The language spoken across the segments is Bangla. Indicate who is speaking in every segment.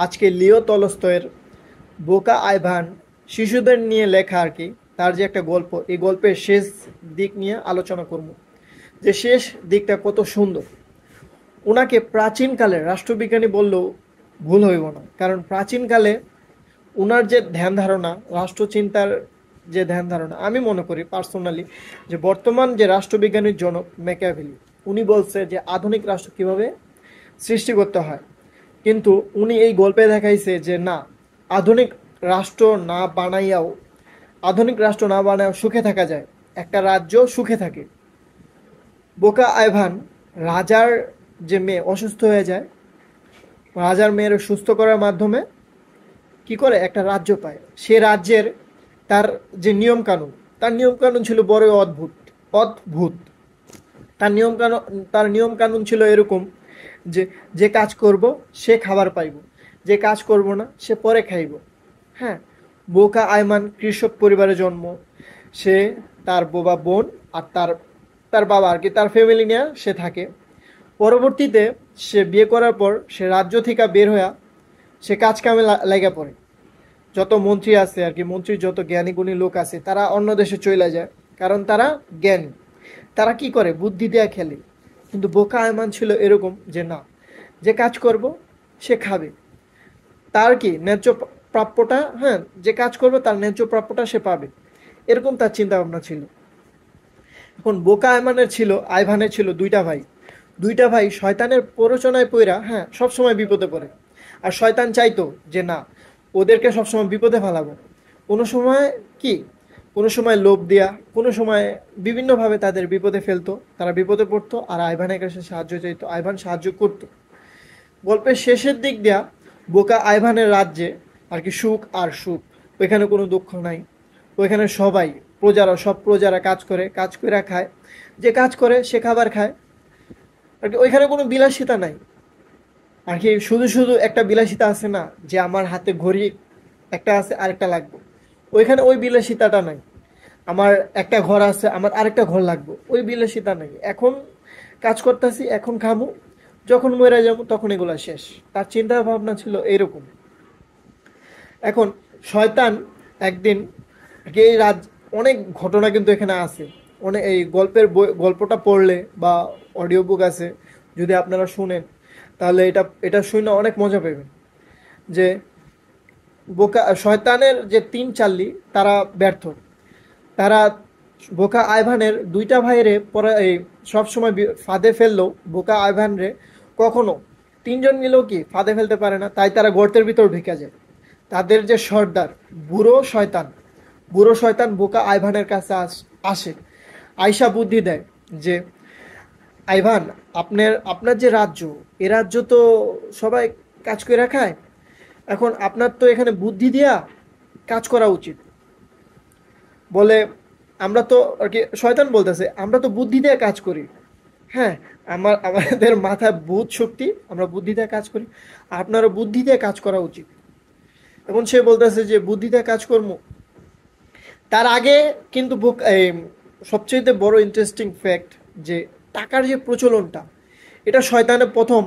Speaker 1: আজকে লিও তলস্তয়ের বোকা আইভান শিশুদের নিয়ে লেখা আর কি, তার যে একটা গল্প, এই গল্পের শেষ দিক নিয়ে আলোচনা করব। যে শেষ দিকটা কত সুন্দর। ওনাকে প্রাচীনকালের রাষ্ট্রবিজ্ঞানী বললেও ভুল হইব না, কারণ প্রাচীনকালে ওনার যে ধ্যান ধারণা, রাষ্ট্রচিন্তার যে ধ্যান ধারণা, আমি মনে করি পার্সোনালি যে বর্তমান যে রাষ্ট্রবিজ্ঞানীর জনক ম্যাকিয়াভেলি, উনি বলছে যে আধুনিক রাষ্ট্র কিভাবে সৃষ্টি করতে হয়। কিন্তু উনি এই গল্পে দেখাইছে যে না, আধুনিক রাষ্ট্র না বানাইয়াও আধুনিক রাষ্ট্র না বানাইয়াও সুখে থাকা যায়, একটা রাজ্য সুখে থাকে। বোকা আইভান রাজার যে মেয়ে অসুস্থ হয়ে যায়, রাজার মেয়ের সুস্থ করার মাধ্যমে কি করে একটা রাজ্য পায়। সে রাজ্যের তার যে নিয়ম কানুন, তার নিয়ম কানুন ছিল বড়ই অদ্ভুত। অদ্ভুত তার নিয়ম কানুন, তার নিয়ম কানুন ছিল এরকম যে যে কাজ করব সে খাবার পাইব, যে কাজ করব না সে পরে খাইব। হ্যাঁ, বোকা আইমান কৃষক পরিবারে জন্ম। সে, তার বোবা বোন আর তার তার বাবা আর কি, তার ফ্যামিলি নিয়ে সে থাকে। পরবর্তীতে সে বিয়ে করার পর সে রাজ্য থেকে বের হয়ে সে কাজ কামে লাগা পড়ে। যত মন্ত্রী আছে আর কি, মন্ত্রীর যত জ্ঞানী গুণী লোক আছে তারা অন্য দেশে চলে যায়, কারণ তারা জ্ঞানী। তারা কি করে, বুদ্ধি দেয়া খেলে। কিন্তু বোকা আয়মান ছিল এরকম যে না, যে কাজ করব সে খাবে, তার কি ন্যায্য প্রাপ্যটা, হ্যাঁ, যে কাজ করবে তার ন্যায্য প্রাপ্যটা সে পাবে, এরকম তার চিন্তা ভাবনা ছিল। এখন বোকা আয়মানের ছিল, আইভানের ছিল দুইটা ভাই। দুইটা ভাই শয়তানের প্ররোচনায় পইরা, হ্যাঁ, সবসময় বিপদে পড়ে। আর শয়তান চাইতো যে না, ওদেরকে সবসময় বিপদে ফেলাবো। কোনো সময় কি, কোনো সময় লোভ দেয়া, কোনো সময় বিভিন্নভাবে তাদের বিপদে ফেলতো, তারা বিপদে পড়তো আর আইভানের কাছে সাহায্য চাইতো, আইভান সাহায্য করতো। গল্পের শেষের দিক দেয়া বোকা আইভানের রাজ্যে আর কি সুখ আর সুখ, ওইখানে কোনো দুঃখ নাই। ওইখানে সবাই, প্রজারা, সব প্রজারা কাজ করে, কাজ করে খায়, যে কাজ করে সে খাবার খায় আর কি। ওইখানে কোনো বিলাসিতা নাই আর কি। শুধু শুধু একটা বিলাসিতা আছে না, যে আমার হাতে ঘড়ি একটা আছে আরেকটা লাগবে, ওইখানে ওই বিলাসিতাটা নাই। আমার একটা ঘর আছে, আমার আরেকটা ঘর লাগবে, ওই বিলাসিতা নাই। এখন কাজ করতেছি, এখন খামু, যখন মরে যাবো তখন এগুলা শেষ। তার চিন্তা ভাবনা ছিল এইরকম। এখন শয়তান একদিন, এই রাজ, অনেক ঘটনা কিন্তু এখানে আছে। অনেক এই গল্পের বই, গল্পটা পড়লে বা অডিও বুক আছে, যদি আপনারা শুনেন তাহলে এটা এটা শুনে অনেক মজা পাবেন। যে বোকা শয়তানের যে তিন চাল্লি তারা ব্যর্থ। তারা বোকা আইভানের দুইটা ভাইরে পরে এই সবসময় ফাঁদে ফেললেও বোকা আইভানরে কখনো তিনজন মিলেও কি ফাঁদে ফেলতে পারে না, তাই তারা গর্তের ভিতর ঢুকে যায়। তাদের যে সর্দার, বুড়ো শয়তান, বুড়ো শয়তান বোকা আইভানের কাছে আসে, আয়সা বুদ্ধি দেয় যে আইভান, আপনার আপনার যে রাজ্য, এ রাজ্য তো সবাই কাজ করে খায়, এখন আপনার তো এখানে বুদ্ধি দিয়া কাজ করা উচিত। বলে আমরা তো আর কি, শয়তান বলতেছে আমরা তো বুদ্ধি দিয়ে কাজ করি। হ্যাঁ, আমাদের মাথায় বুধ শক্তি, আমরা বুদ্ধি দিয়ে কাজ করি, আপনারও বুদ্ধি দিয়ে কাজ করা উচিত। এখন সে বলতেছে যে বুদ্ধি দিয়ে কাজ করবো। তার আগে কিন্তু সবচেয়ে বড় ইন্টারেস্টিং ফ্যাক্ট যে টাকার যে প্রচলনটা, এটা শয়তানের প্রথম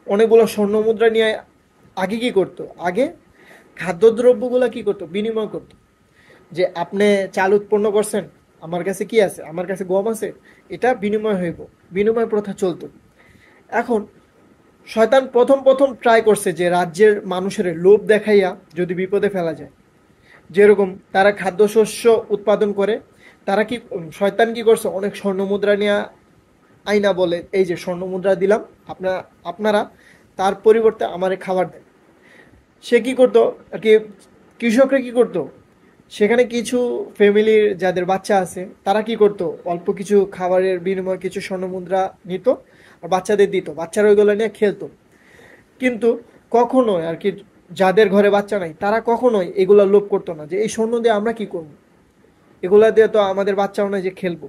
Speaker 1: অনেকগুলো স্বর্ণ মুদ্রা নিয়ে আগে কি করতো, আগে খাদ্যদ্রব্যগুলো কি করতো, বিনিময় করতো। যে আপনি চাল উৎপন্ন করছেন, আমার কাছে কি আছে, আমার কাছে গম আছে, এটা বিনিময় হইব, বিনিময় প্রথা চলতো। এখন শয়তান প্রথম প্রথম ট্রাই করছে যে রাজ্যের মানুষের লোভ দেখাইয়া যদি বিপদে ফেলা যায়। যেরকম তারা খাদ্যশস্য উৎপাদন করে, তারা কি, শয়তান কি করছে, অনেক স্বর্ণ মুদ্রা নিয়ে আইনা বলে এই যে স্বর্ণ মুদ্রা দিলাম, আপনারা তার পরিবর্তে আমারে খাবার দেন। সে কি করতো আর কি, কৃষকরা কি করতো, সেখানে কিছু ফ্যামিলির যাদের বাচ্চা আছে তারা কি করতো, অল্প কিছু খাবারের বিনিময়ে কিছু স্বর্ণ মুদ্রা নিত আর বাচ্চাদের দিত, বাচ্চারা ওইগুলো নিয়ে খেলতো। কিন্তু কখনোই আর কি, যাদের ঘরে বাচ্চা নাই তারা কখনোই এগুলা লোভ করতো না যে এই স্বর্ণ দিয়ে আমরা কি করবো, এগুলা দিয়ে তো আমাদের বাচ্চাও নাই যে খেলবো।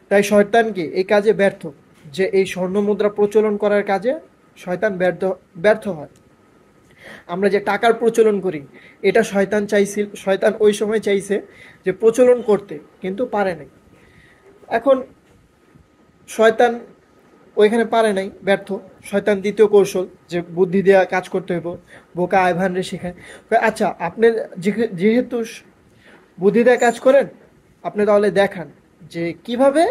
Speaker 1: তাই শয়তান কি এই কাজে ব্যর্থ, যে এই স্বর্ণ মুদ্রা প্রচলন করার কাজে শয়তান ব্যর্থ ব্যর্থ হয়। আমরা যে টাকার প্রচলন করি, এটা শয়তান ওই সময় চাইছে যে প্রচলন করতে, কিন্তু পারে নাই। এখন শয়তান ওইখানে পারে নাই, ব্যর্থ। শয়তান দ্বিতীয় কৌশল যে বুদ্ধি দেওয়া কাজ করতে হইব, বোকা আইভান রে শেখায়। আচ্ছা, আপনি যেহেতু বুদ্ধি দিয়ে কাজ করেন, আপনি তাহলে দেখান যে কিভাবে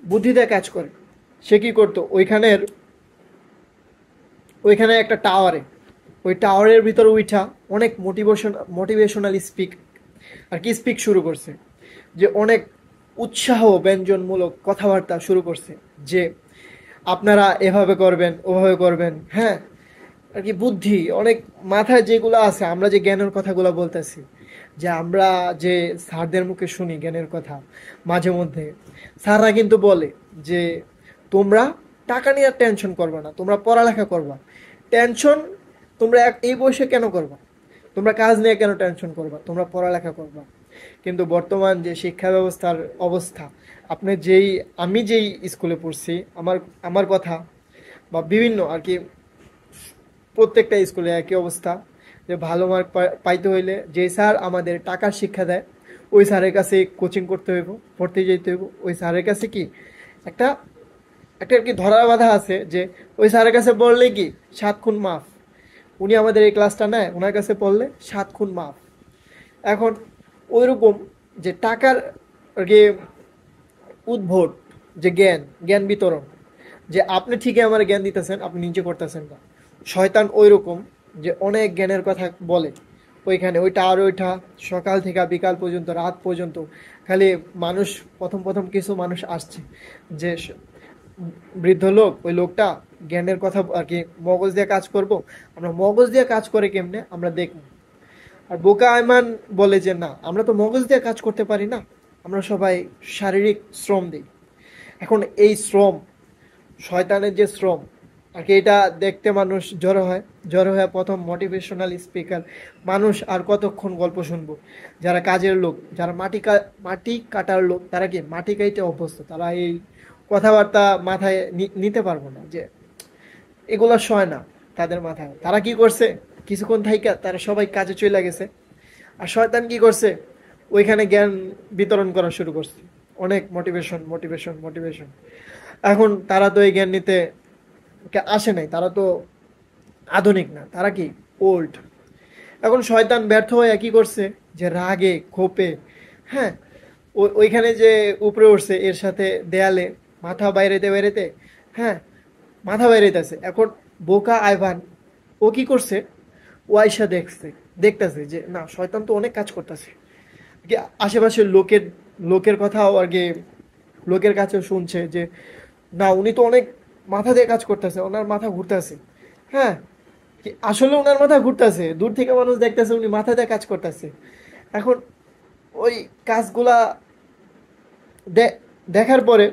Speaker 1: বুদ্ধি দিয়ে কাজ করে। সে কি করতো, ওইখানে একটা টাওয়ারে, ওই টাওয়ারের ভিতরে উঠা অনেক মোটিভেশনাল স্পিক শুরু করছে, যে অনেক উৎসাহ ব্যঞ্জনমূলক কথাবার্তা শুরু করছে, যে আপনারা এভাবে করবেন, ওভাবে করবেন। হ্যাঁ, আর কি বুদ্ধি অনেক মাথায় যেগুলো আছে, আমরা যে জ্ঞানের কথাগুলো বলতেছি, যে আমরা যে স্যারদের মুখে শুনি জ্ঞানের কথা মাঝে মধ্যে, স্যাররা কিন্তু বলে যে তোমরা টাকা নিয়ে টেনশন করবা না, তোমরা পড়ালেখা করবা। টেনশন তোমরা এই বয়সে কেন করবা? তোমরা কাজ নিয়ে কেন টেনশন করবা? তোমরা পড়ালেখা করবা। কিন্তু বর্তমান যে শিক্ষা ব্যবস্থার অবস্থা, আমি যেই স্কুলে পড়ছি, আমার আমার কথা বা বিভিন্ন আর কি প্রত্যেকটা স্কুলে একই অবস্থা, যে ভালো মার্ক পাইতে হইলে যে স্যার আমাদের টাকার শিক্ষা দেয়, ওই স্যারের কাছে কোচিং করতে হইব, পড়তে যেতে হইব। ওই স্যারের কাছে কি একটা একটা আর কি ধরা বাঁধা আছে, যে ওই স্যারের কাছে পড়লে কি 7 খুন মাফ। উনি আমাদের এই ক্লাসটা নেয়, ওনার কাছে পড়লে 7 খুন মাফ। এখন ওইরকম যে টাকার আর কি উদ্ভট যে জ্ঞান বিতরণ, যে আপনি ঠিকই আমার জ্ঞান দিতেছেন, আপনি নিজে করতেছেন না। শয়তান ওই রকম যে অনেক জ্ঞানের কথা বলে, ওইখানে ওইটা আর ওইটা, সকাল থেকে বিকাল পর্যন্ত, রাত পর্যন্ত খালি মানুষ, প্রথম প্রথম কিছু মানুষ আসছে, যে বৃদ্ধ লোক, ওই লোকটা জ্ঞানের কথা আর কি মগজ দিয়ে কাজ করব, আমরা মগজ দিয়ে কাজ করে কেমনে আমরা দেখব। আর বোকা আইমান বলে যে না, আমরা তো মগজ দিয়ে কাজ করতে পারি না, আমরা সবাই শারীরিক শ্রম দিই। এখন এই শ্রম, শয়তানের যে শ্রম আর কি, এটা দেখতে মানুষ জড়ো হয়ে প্রথম মোটিভেশনাল স্পিকার, মানুষ আর কতক্ষণ গল্প শুনবো। যারা কাজের লোক, যারা মাটি কাটার লোক, তারা কি মাটি কাইতে অভ্যস্ত, তারা এই কথাবার্তা মাথায় নিতে পারবো না, যে এগুলো সয় না তাদের মাথায়। তারা কি করছে, কিছুক্ষণ থাইকা তারা সবাই কাজে চলে গেছে। আর শয়তান কি করছে, ওইখানে জ্ঞান বিতরণ করা শুরু করছে, অনেক মোটিভেশন। এখন তারা তো এই জ্ঞান নিতে আসে নাই, তারা তো আধুনিক না, তারা কি ওল্ড। এখন শয়তান ব্যর্থ হয়ে কি করছে, যে রাগে ক্ষোভে, হ্যাঁ, ওইখানে যে উপরে উঠছে, এর সাথে দেয়ালে মাথা বাইরেতে, হ্যাঁ, মাথা বাইরেতেছে। এখন বোকা আইভান ও কি করছে, ও আয়সা দেখতেছে যে না, শয়তান তো অনেক কাজ করতেছে। আশেপাশের লোকের কথাও আর কি লোকের কাছে শুনছে, যে না, উনি তো অনেক মাথা দিয়ে কাজ করতেছে, ওনার মাথা ঘুরতেছে। হ্যাঁ, আসলে ওনার মাথা ঘুরতেছে, দূর থেকে মানুষ দেখতেছে উনি মাথা দিয়ে কাজ করতেছে। এখন ওই কাজগুলা দেখার পরে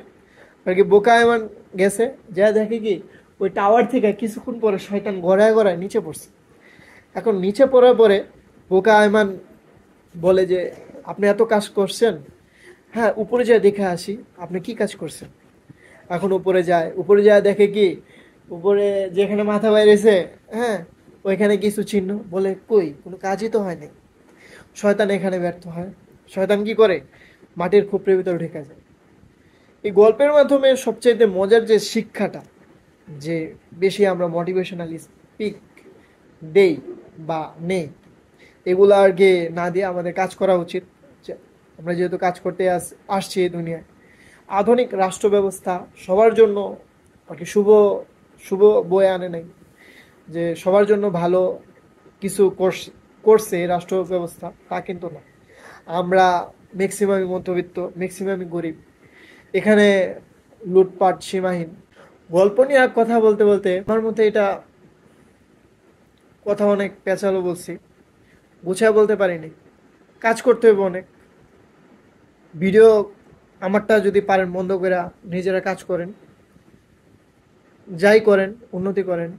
Speaker 1: আর কি বোকা এমন গেছে, যা দেখে কি ওই টাওয়ার থেকে কিছুক্ষণ পরে শয়তান গড়ায় নিচে পড়ছে। এখন নিচে পড়ার পরে বোকা আয়মান বলে যে আপনি এত কাজ করছেন, হ্যাঁ, উপরে যায় দেখে আসি আপনি কি কাজ করছেন। এখন উপরে যায় দেখে কি, উপরে যেখানে মাথা বাইরেছে, হ্যাঁ, ওইখানে কিছু চিহ্ন, বলে কই, কোনো কাজই তো হয়নি। শয়তান এখানে ব্যর্থ হয়। শয়তান কি করে, মাটির খুপড়ির ভিতরে ঢেকে যায়। এই গল্পের মাধ্যমে সবচেয়ে মজার যে শিক্ষাটা, যে বেশি আমরা মোটিভেশনাল স্পিক দেই বা নেই, এগুলো আর কি না দিয়ে আমাদের কাজ করা উচিত। আমরা যেহেতু কাজ করতে আসছি এই দুনিয়ায়, আধুনিক রাষ্ট্র ব্যবস্থা সবার জন্য আর কি শুভ বয়ে আনে নাই, যে সবার জন্য ভালো কিছু করছে এই রাষ্ট্র ব্যবস্থা, তা কিন্তু না। আমরা ম্যাক্সিমামই মধ্যবিত্ত, ম্যাক্সিমামই গরিব, এখানে লুটপাট সীমাহীন। গল্প নিয়ে কথা বলতে বলতে আমার মতে এটা কথা অনেক পেঁচালো বলছি, গুছায় বলতে পারিনি। কাজ করতে হবে অনেক। ভিডিও আমারটা যদি পারেন বন্ধ করে নিজেরা কাজ করেন, যাই করেন উন্নতি করেন।